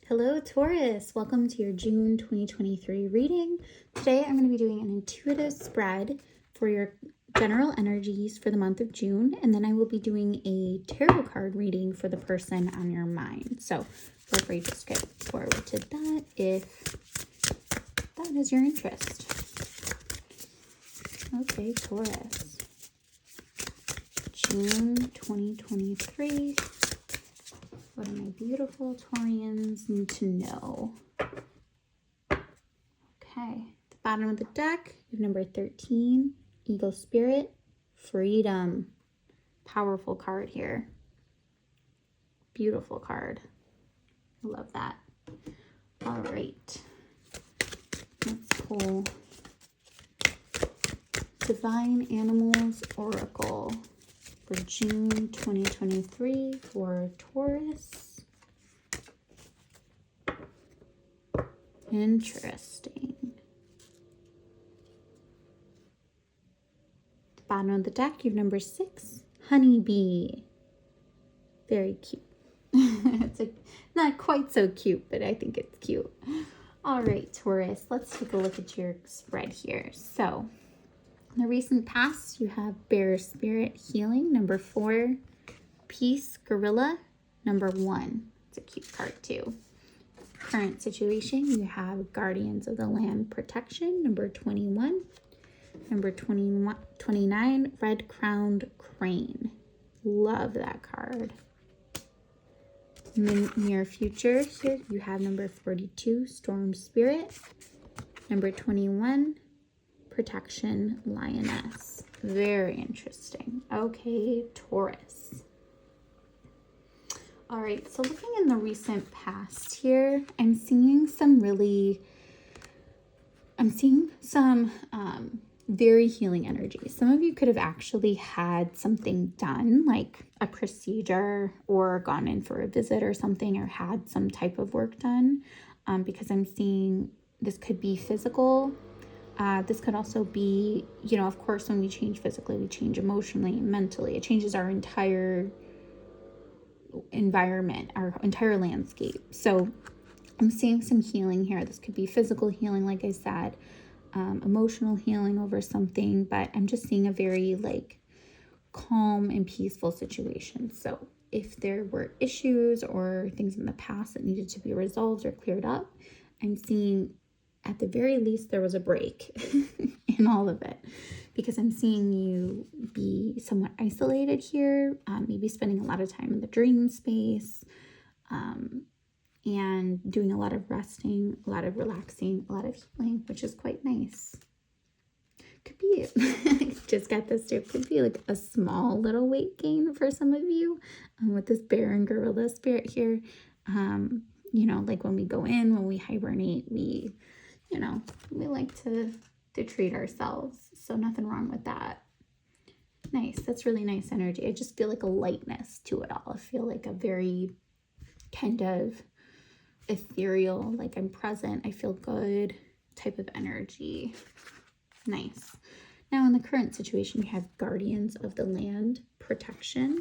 Hello Taurus, welcome to your June 2023 reading. Today I'm going to be doing an intuitive spread for your general energies for the month of June, and then I will be doing a tarot card reading for the person on your mind. So feel free to skip forward to that if that is your interest. Okay, Taurus, June 2023. What do my beautiful Taurians need to know? Okay, at the bottom of the deck, you have number 13, Eagle Spirit, Freedom. Powerful card here. Beautiful card. I love that. All right. Let's pull Divine Animals Oracle for June 2023 for Taurus. Interesting. At the bottom of the deck, you have number 6, Honeybee. Very cute. It's not quite so cute, but I think it's cute. All right, Taurus, let's take a look at your spread here. So, in the recent past, you have Bear Spirit Healing, number 4, Peace Gorilla, number 1. It's a cute card too. Current situation, you have Guardians of the Land Protection, number 21. Number 29, Red Crowned Crane. Love that card. Near future, here you have number 42, Storm Spirit. Number 21, Protection Lioness. Very interesting. Okay, Taurus. All right, so looking in the recent past here, I'm seeing some very healing energy. Some of you could have actually had something done, like a procedure, or gone in for a visit or something, or had some type of work done, because I'm seeing this could be physical. This could also be, of course, when we change physically, we change emotionally, mentally. It changes our entire environment, our entire landscape. So I'm seeing some healing here. This could be physical healing, like I said, emotional healing over something, but I'm just seeing a very calm and peaceful situation. So if there were issues or things in the past that needed to be resolved or cleared up, I'm seeing at the very least there was a break in all of it, because I'm seeing you be somewhat isolated here, maybe spending a lot of time in the dream space, and doing a lot of resting, a lot of relaxing, a lot of healing, which is quite nice. Could be, just got this too, could be like a small little weight gain for some of you with this bear and gorilla spirit here. Like when we go in, when we hibernate, we like to treat ourselves. So nothing wrong with that. Nice. That's really nice energy. I just feel like a lightness to it all. I feel like a very kind of ethereal, like I'm present, I feel good type of energy. Nice. Now in the current situation, you have Guardians of the Land Protection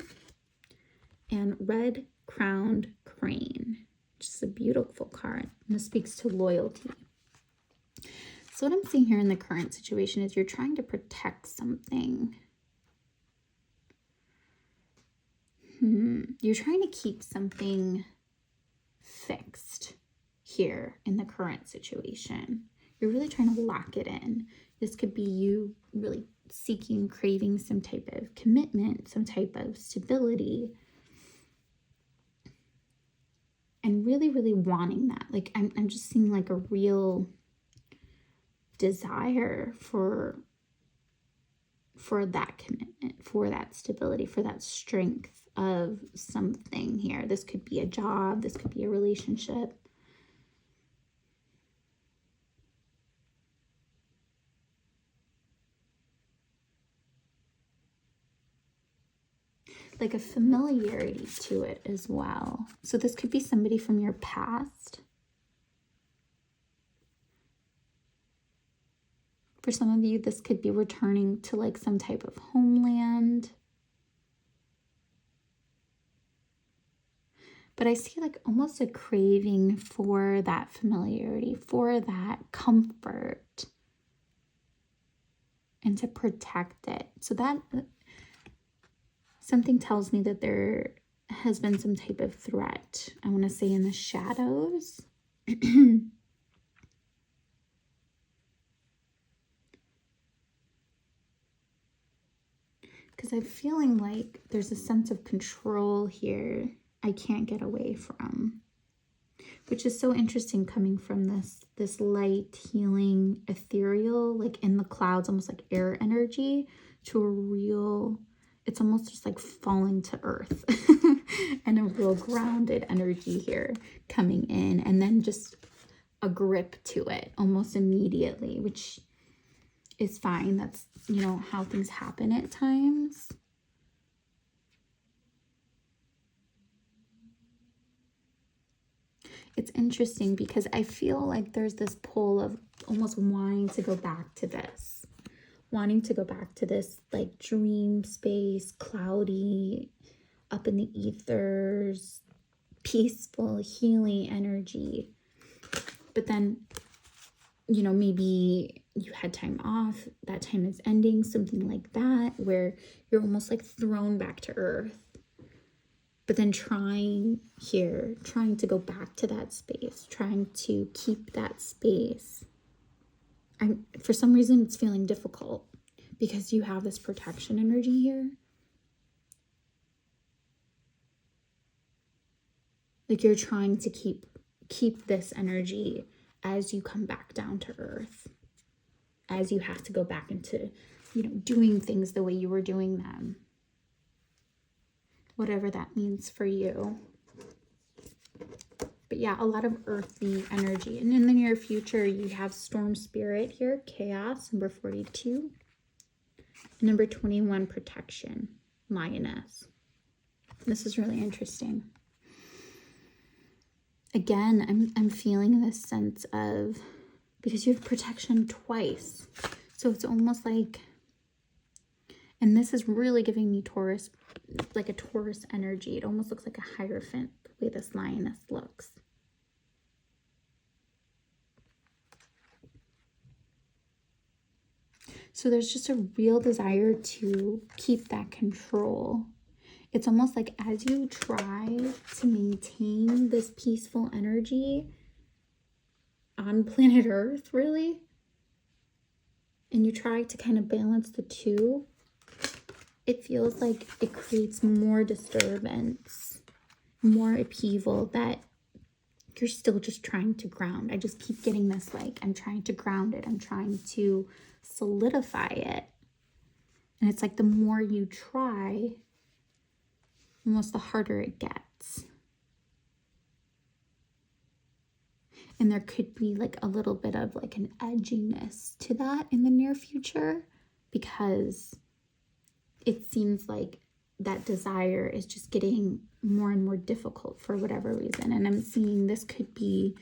and Red Crowned Crane, which is a beautiful card. And this speaks to loyalty. So what I'm seeing here in the current situation is you're trying to protect something. You're trying to keep something fixed here in the current situation. You're really trying to lock it in. This could be you really seeking, craving some type of commitment, some type of stability, and really, really wanting that. Like I'm just seeing like a real desire for that commitment, for that stability, for that strength of something here. This could be a job, this could be a relationship. Like a familiarity to it as well. So this could be somebody from your past. For some of you, this could be returning to like some type of homeland. But I see like almost a craving for that familiarity, for that comfort, and to protect it. So that something tells me that there has been some type of threat, I want to say, in the shadows. Because I'm feeling like there's a sense of control here I can't get away from, which is so interesting coming from this light, healing, ethereal, like in the clouds, almost like air energy, to a real, it's almost just like falling to earth and a real grounded energy here coming in, and then just a grip to it almost immediately, which is fine. That's, you know, how things happen at times. It's interesting because I feel like there's this pull of almost wanting to go back to this. Wanting to go back to this like dream space, cloudy, up in the ethers, peaceful, healing energy. But then, you know, maybe you had time off, that time is ending, something like that, where you're almost like thrown back to earth. But then trying to go back to that space, trying to keep that space. For some reason, it's feeling difficult because you have this protection energy here. Like you're trying to keep this energy as you come back down to earth, as you have to go back into, you know, doing things the way you were doing them. Whatever that means for you. But yeah, a lot of earthy energy. And in the near future, you have Storm Spirit here, Chaos, number 42. And number 21, Protection, Lioness. This is really interesting. Again, I'm feeling this sense of, because you have protection twice. So it's almost like, and this is really giving me Taurus, like a Taurus energy. It almost looks like a Hierophant, the way this lioness looks. So there's just a real desire to keep that control. It's almost like as you try to maintain this peaceful energy on planet Earth, really, and you try to kind of balance the two, it feels like it creates more disturbance, more upheaval, that you're still just trying to ground. I just keep getting this, like, I'm trying to ground it. I'm trying to solidify it. And it's like the more you try, almost the harder it gets. And there could be like a little bit of like an edginess to that in the near future, because it seems like that desire is just getting more and more difficult for whatever reason. And I'm seeing this could be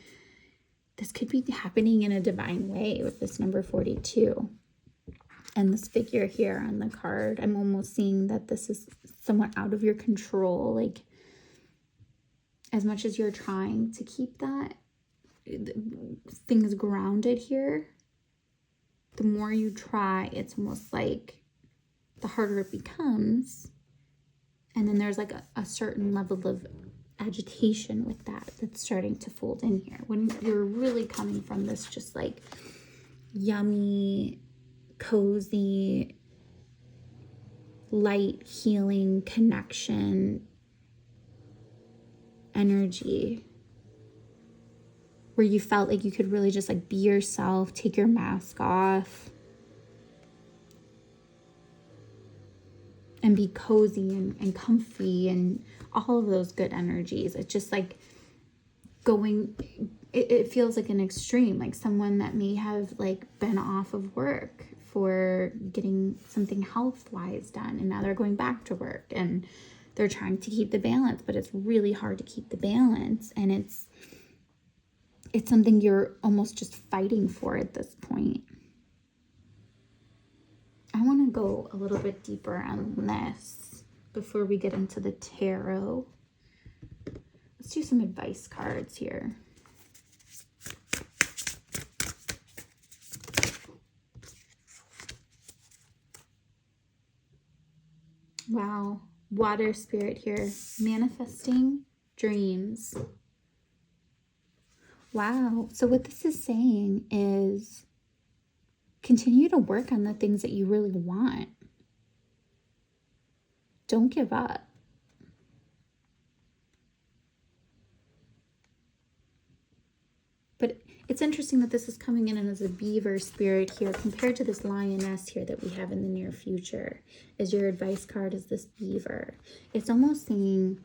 happening in a divine way with this number 42. And this figure here on the card, I'm almost seeing that this is somewhat out of your control. Like, as much as you're trying to keep that things grounded here, the more you try, it's almost like the harder it becomes. And then there's like a certain level of agitation with that that's starting to fold in here. When you're really coming from this just like yummy, cozy, light, healing, connection energy, where you felt like you could really just like be yourself, take your mask off, and be cozy and comfy and all of those good energies. It's just like going, it feels like an extreme, like someone that may have like been off of work for getting something health-wise done, and now they're going back to work and they're trying to keep the balance, but it's really hard to keep the balance, and it's something you're almost just fighting for at this point. I want to go a little bit deeper on this before we get into the tarot. Let's do some advice cards here. Wow. Water spirit here. Manifesting dreams. Wow. So what this is saying is continue to work on the things that you really want. Don't give up. But it's interesting that this is coming in as a beaver spirit here compared to this lioness here that we have in the near future. As your advice card is this beaver. It's almost saying,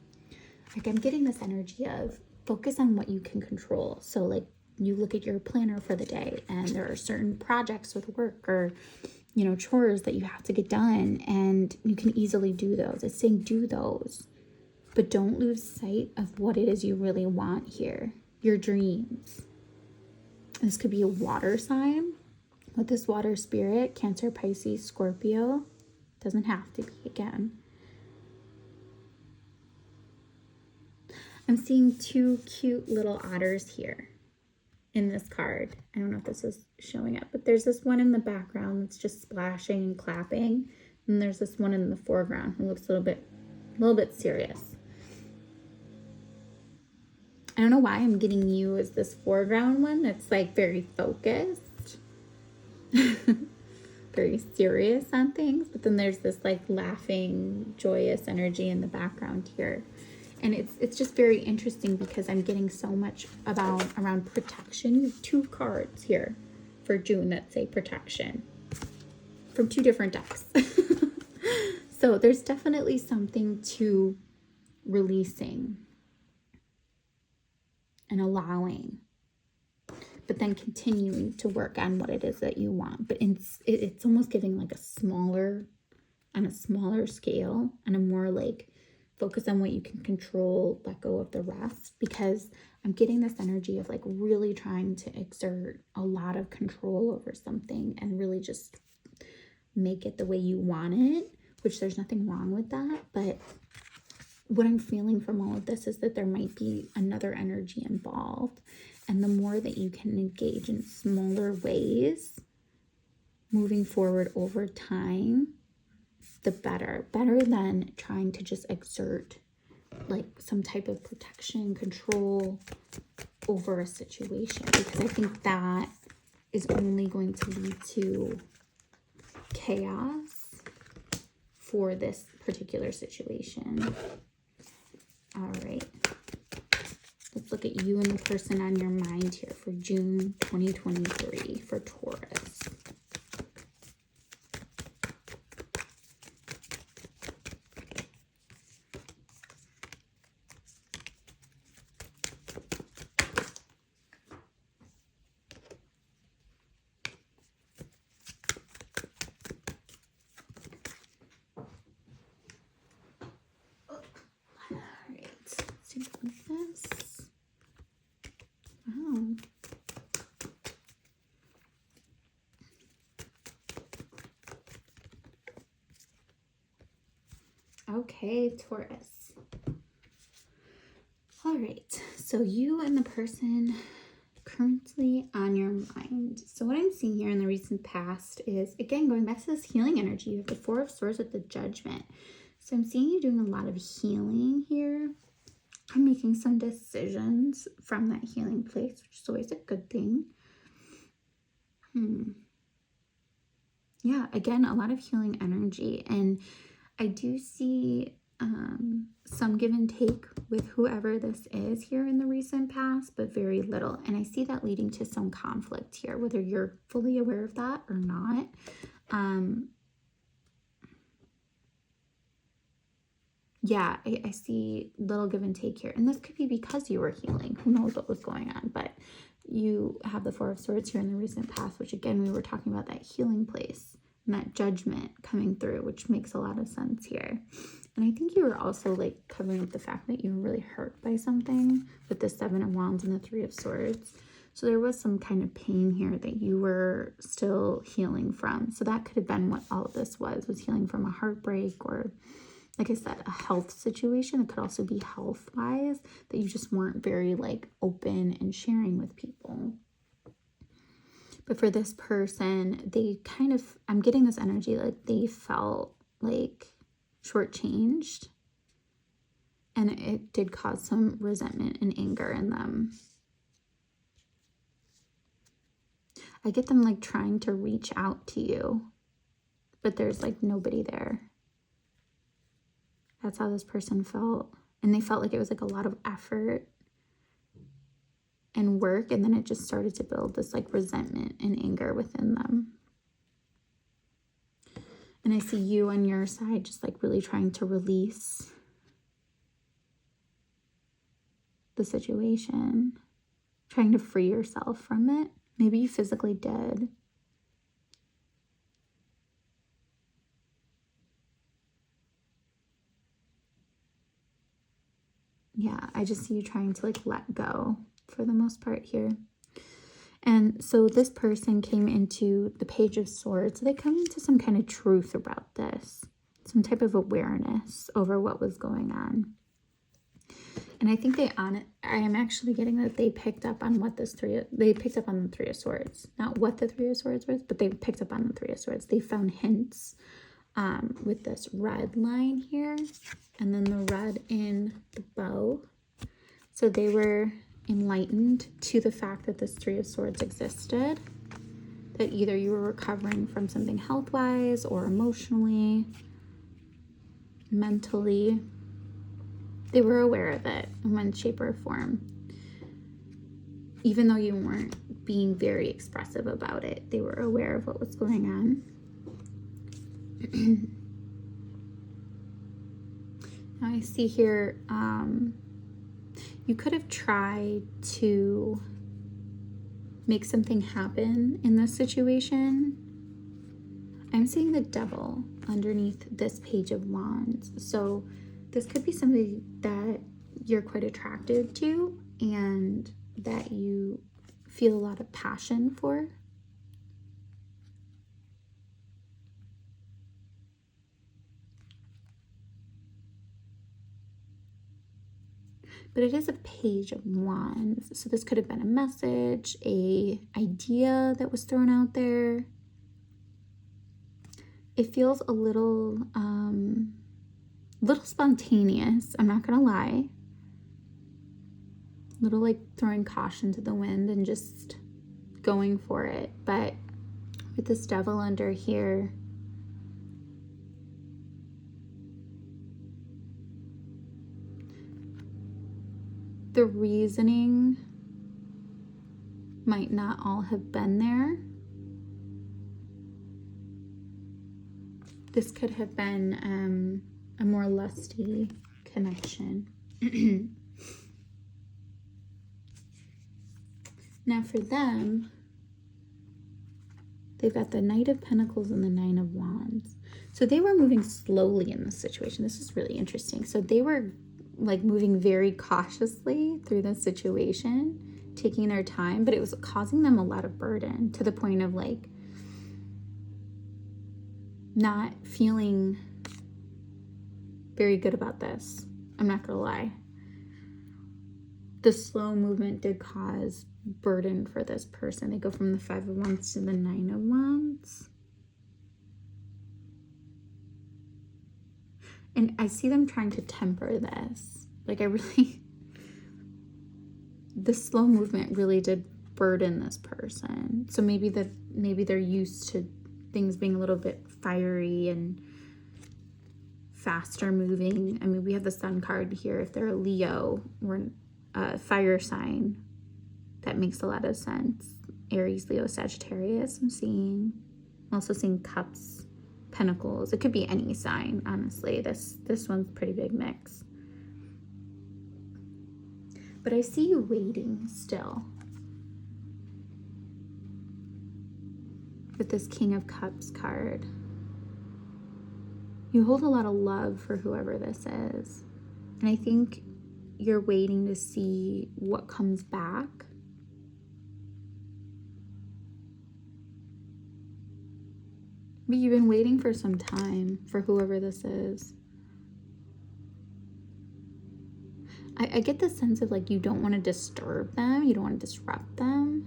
like, I'm getting this energy of focus on what you can control. So like you look at your planner for the day and there are certain projects with work or, you know, chores that you have to get done and you can easily do those. It's saying do those, but don't lose sight of what it is you really want here. Your dreams. This could be a water sign with this water spirit, Cancer, Pisces, Scorpio. Doesn't have to be, again. I'm seeing two cute little otters here in this card. I don't know if this is showing up, but there's this one in the background that's just splashing and clapping. And there's this one in the foreground who looks a little bit serious. I don't know why I'm getting you as this foreground one that's like very focused, very serious on things. But then there's this like laughing, joyous energy in the background here. And it's just very interesting because I'm getting so much around protection. You have two cards here for June that say protection from two different decks. So there's definitely something to releasing and allowing, but then continuing to work on what it is that you want. But it's almost giving like on a smaller scale and a more like focus on what you can control, let go of the rest, because I'm getting this energy of like really trying to exert a lot of control over something and really just make it the way you want it, which there's nothing wrong with that. But what I'm feeling from all of this is that there might be another energy involved. And the more that you can engage in smaller ways, moving forward over time, the better. Better than trying to just exert like some type of protection, control over a situation. Because I think that is only going to lead to chaos for this particular situation. All right, let's look at you and the person on your mind here for June 2023 for Taurus. This. Wow. Okay, Taurus. All right, so you and the person currently on your mind. So what I'm seeing here in the recent past is, again, going back to this healing energy. You have the Four of Swords with the Judgment. So I'm seeing you doing a lot of healing here. I'm making some decisions from that healing place, which is always a good thing. Yeah, again, a lot of healing energy. And I do see some give and take with whoever this is here in the recent past, but very little. And I see that leading to some conflict here, whether you're fully aware of that or not. Yeah, I see little give and take here. And this could be because you were healing. Who knows what was going on. But you have the Four of Swords here in the recent past, which again, we were talking about that healing place and that judgment coming through, which makes a lot of sense here. And I think you were also like covering up the fact that you were really hurt by something with the Seven of Wands and the Three of Swords. So there was some kind of pain here that you were still healing from. So that could have been what all of this was healing from a heartbreak or like I said, a health situation. It could also be health-wise, that you just weren't very like open and sharing with people. But for this person, they kind of, I'm getting this energy like they felt like shortchanged. And it did cause some resentment and anger in them. I get them like trying to reach out to you, but there's like nobody there. That's how this person felt. And they felt like it was like a lot of effort and work, and then it just started to build this like resentment and anger within them. And I see you on your side just like really trying to release the situation, trying to free yourself from it. Maybe you physically did. Yeah, I just see you trying to like let go for the most part here. And so this person came into the Page of Swords. They come into some kind of truth about this, some type of awareness over what was going on. And I think I am actually getting that they picked up on what they picked up on the Three of Swords. Not what the Three of Swords was, but they picked up on the Three of Swords. They found hints with this red line here, and then the red in the bow. So they were enlightened to the fact that this Three of Swords existed, that either you were recovering from something health-wise or emotionally, mentally. They were aware of it in one shape or form. Even though you weren't being very expressive about it, they were aware of what was going on. Now I see here, you could have tried to make something happen in this situation. I'm seeing the Devil underneath this Page of Wands. So this could be somebody that you're quite attracted to and that you feel a lot of passion for. But it is a Page of Wands. So this could have been a message, a idea that was thrown out there. It feels a little spontaneous, I'm not gonna lie. A little like throwing caution to the wind and just going for it. But with this Devil under here, the reasoning might not all have been there. This could have been a more lusty connection. Now for them, they've got the Knight of Pentacles and the Nine of Wands. So they were moving slowly in this situation. This is really interesting. So they were like moving very cautiously through this situation, taking their time, but it was causing them a lot of burden to the point of like not feeling very good about this. I'm not gonna lie. The slow movement did cause burden for this person. They go from the Five of Wands to the Nine of Wands. And I see them trying to temper this. Like the slow movement really did burden this person. So maybe they're used to things being a little bit fiery and faster moving. I mean, we have the Sun card here. If they're a Leo or a fire sign, that makes a lot of sense. Aries, Leo, Sagittarius, I'm also seeing Cups, Pentacles. It could be any sign, honestly. This one's pretty big mix. But I see you waiting still. With this King of Cups card. You hold a lot of love for whoever this is. And I think you're waiting to see what comes back. But you've been waiting for some time for whoever this is. I get the sense of like you don't want to disturb them, you don't want to disrupt them.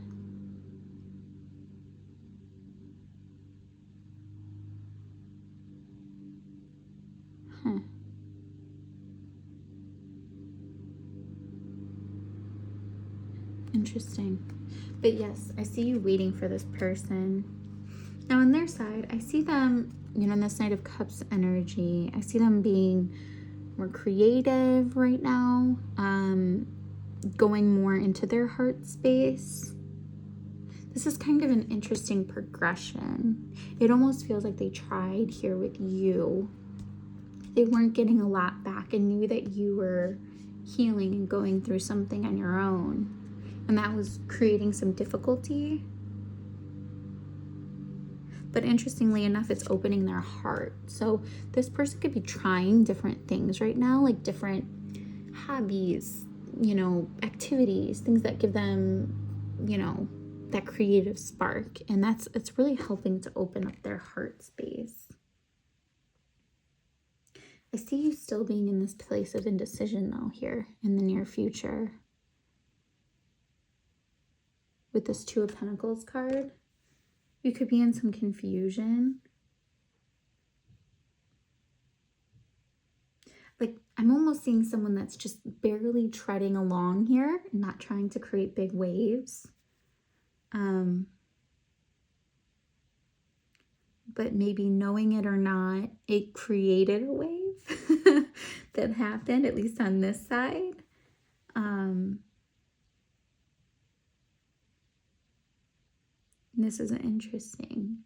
Huh. Interesting. But yes, I see you waiting for this person. Now on their side, I see them, you know, in this Knight of Cups energy, I see them being more creative right now, going more into their heart space. This is kind of an interesting progression. It almost feels like they tried here with you. They weren't getting a lot back and knew that you were healing and going through something on your own. And that was creating some difficulty. But interestingly enough, it's opening their heart. So this person could be trying different things right now, like different hobbies, you know, activities, things that give them, you know, that creative spark. And it's really helping to open up their heart space. I see you still being in this place of indecision though here in the near future. With this Two of Pentacles card, you could be in some confusion. Like, I'm almost seeing someone that's just barely treading along here, not trying to create big waves. But maybe knowing it or not, it created a wave that happened, at least on this side. This is interesting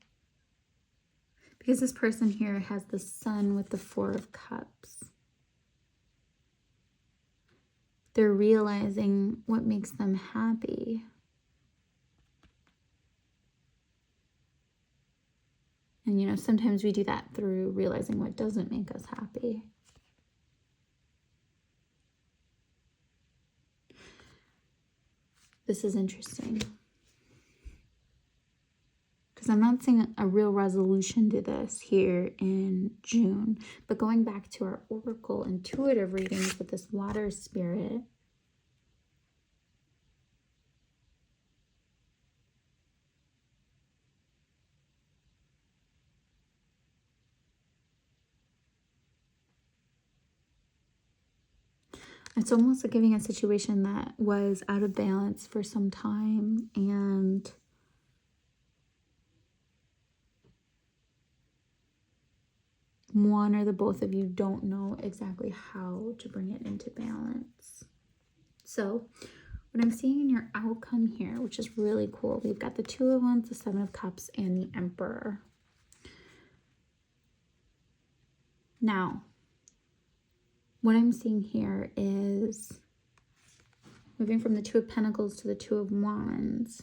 because this person here has the Sun with the Four of Cups. They're realizing what makes them happy. And, you know, sometimes we do that through realizing what doesn't make us happy. This is interesting. Because I'm not seeing a real resolution to this here in June. But going back to our Oracle intuitive readings with this water spirit, it's almost like giving a situation that was out of balance for some time, and one or the both of you don't know exactly how to bring it into balance. So what I'm seeing in your outcome here, which is really cool, we've got the Two of Wands, the Seven of Cups, and the Emperor. Now, what I'm seeing here is moving from the Two of Pentacles to the Two of Wands.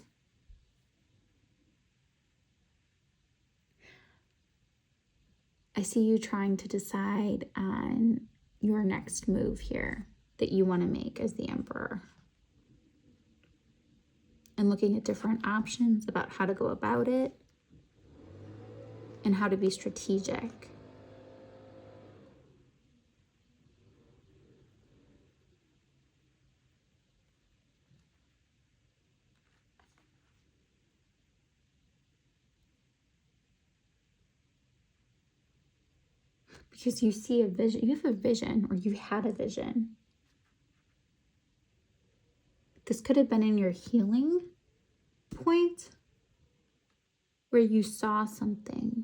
I see you trying to decide on your next move here that you want to make as the Emperor. And looking at different options about how to go about it and how to be strategic. Because you see a vision, you have a vision, or you had a vision. This could have been in your healing point where you saw something.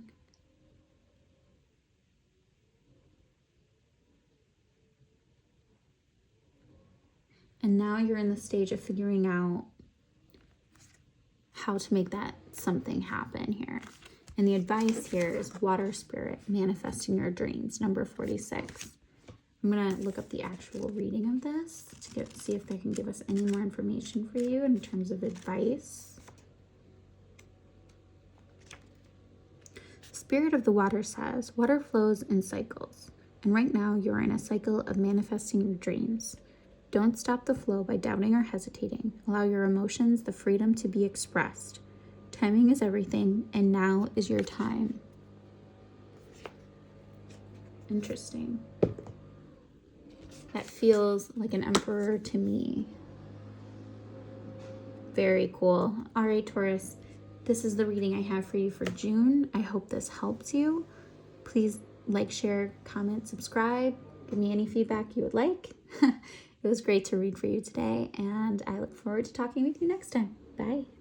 And now you're in the stage of figuring out how to make that something happen here. And the advice here is water spirit, manifesting your dreams, number 46. I'm going to look up the actual reading of this to see if they can give us any more information for you in terms of advice. Spirit of the water says, water flows in cycles. And right now you're in a cycle of manifesting your dreams. Don't stop the flow by doubting or hesitating. Allow your emotions the freedom to be expressed. Timing is everything, and now is your time. Interesting. that feels like an emperor to me. Very cool. All right, Taurus, this is the reading I have for you for June. I hope this helps you. Please like, share, comment, subscribe. Give me any feedback you would like. It was great to read for you today, and I look forward to talking with you next time. Bye.